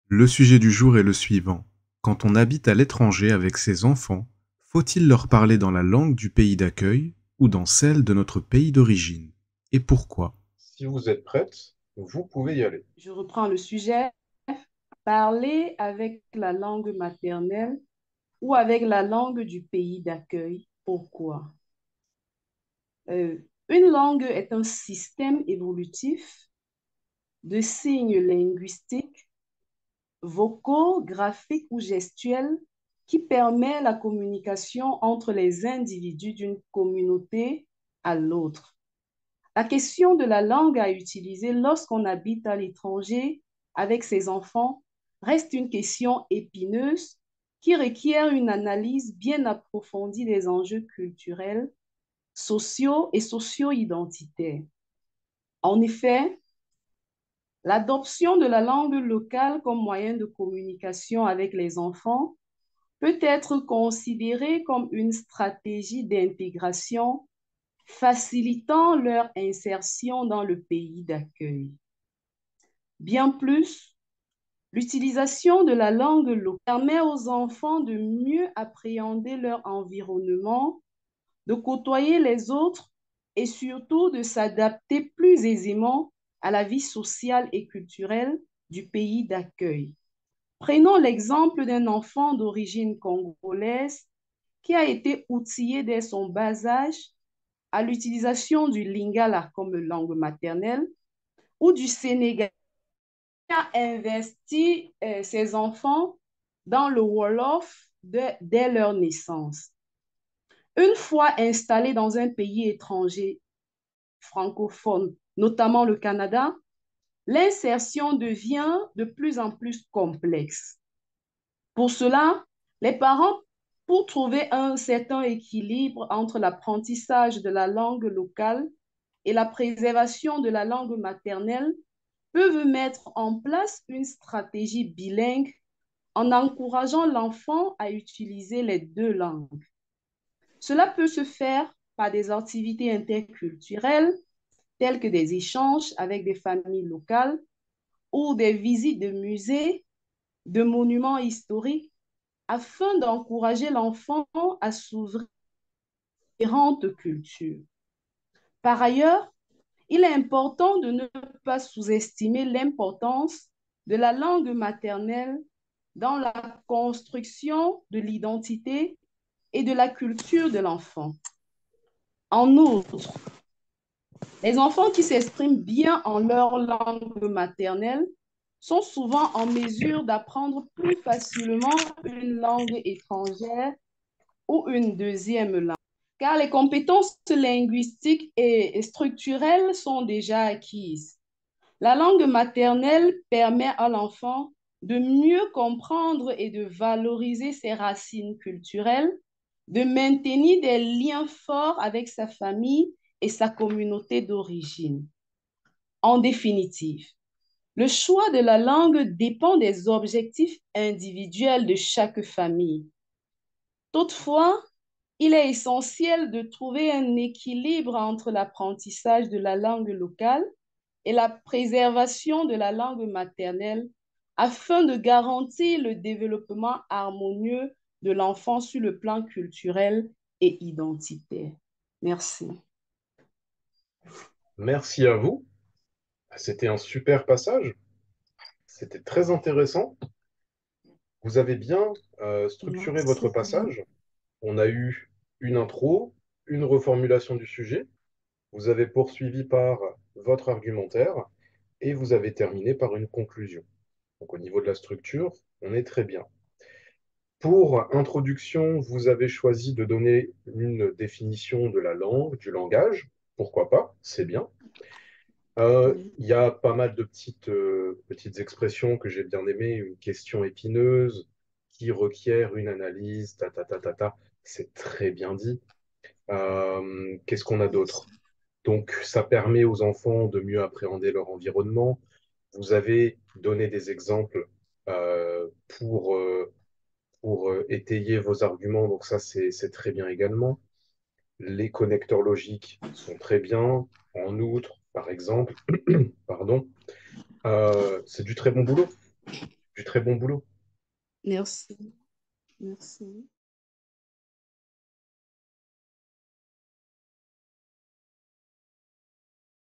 Le sujet du jour est le suivant. Quand on habite à l'étranger avec ses enfants, faut-il leur parler dans la langue du pays d'accueil ou dans celle de notre pays d'origine? Et pourquoi? Si vous êtes prête, vous pouvez y aller. Je reprends le sujet. Parler avec la langue maternelle ou avec la langue du pays d'accueil. Pourquoi? Euh, une langue est un système évolutif de signes linguistiques, vocaux, graphiques ou gestuels qui permet la communication entre les individus d'une communauté à l'autre. La question de la langue à utiliser lorsqu'on habite à l'étranger avec ses enfants reste une question épineuse qui requiert une analyse bien approfondie des enjeux culturels, sociaux et socio-identitaires. En effet, l'adoption de la langue locale comme moyen de communication avec les enfants peut être considérée comme une stratégie d'intégration facilitant leur insertion dans le pays d'accueil. Bien plus, l'utilisation de la langue locale permet aux enfants de mieux appréhender leur environnement, de côtoyer les autres et surtout de s'adapter plus aisément à la vie sociale et culturelle du pays d'accueil. Prenons l'exemple d'un enfant d'origine congolaise qui a été outillé dès son bas âge à l'utilisation du lingala comme langue maternelle ou du Sénégal a investi ses enfants dans le Wolof dès leur naissance. Une fois installés dans un pays étranger francophone, notamment le Canada, l'insertion devient de plus en plus complexe. Pour cela, les parents, pour trouver un certain équilibre entre l'apprentissage de la langue locale et la préservation de la langue maternelle, peuvent mettre en place une stratégie bilingue en encourageant l'enfant à utiliser les deux langues. Cela peut se faire par des activités interculturelles telles que des échanges avec des familles locales ou des visites de musées, de monuments historiques, afin d'encourager l'enfant à s'ouvrir à différentes cultures. Par ailleurs, il est important de ne pas sous-estimer l'importance de la langue maternelle dans la construction de l'identité et de la culture de l'enfant. En outre, les enfants qui s'expriment bien en leur langue maternelle sont souvent en mesure d'apprendre plus facilement une langue étrangère ou une deuxième langue, car les compétences linguistiques et structurelles sont déjà acquises. La langue maternelle permet à l'enfant de mieux comprendre et de valoriser ses racines culturelles, de maintenir des liens forts avec sa famille et sa communauté d'origine. En définitive, le choix de la langue dépend des objectifs individuels de chaque famille. Toutefois, il est essentiel de trouver un équilibre entre l'apprentissage de la langue locale et la préservation de la langue maternelle afin de garantir le développement harmonieux de l'enfant sur le plan culturel et identitaire. Merci. Merci à vous. C'était un super passage. C'était très intéressant. Vous avez bien structuré votre Merci. passage. On a eu une intro, une reformulation du sujet. Vous avez poursuivi par votre argumentaire et vous avez terminé par une conclusion. Donc au niveau de la structure, on est très bien. Pour introduction, vous avez choisi de donner une définition de la langue, du langage. Pourquoi pas? C'est bien. Il y a pas mal de petites expressions que j'ai bien aimées. Une question épineuse qui requiert une analyse, ta, ta, ta, ta, ta. C'est très bien dit. Qu'est-ce qu'on a d'autre? Donc, ça permet aux enfants de mieux appréhender leur environnement. Vous avez donné des exemples euh, pour, euh, pour étayer vos arguments, donc ça, c'est très bien également. Les connecteurs logiques sont très bien. En outre, par exemple, pardon, c'est du très bon boulot. Du très très bon boulot. Merci. Merci.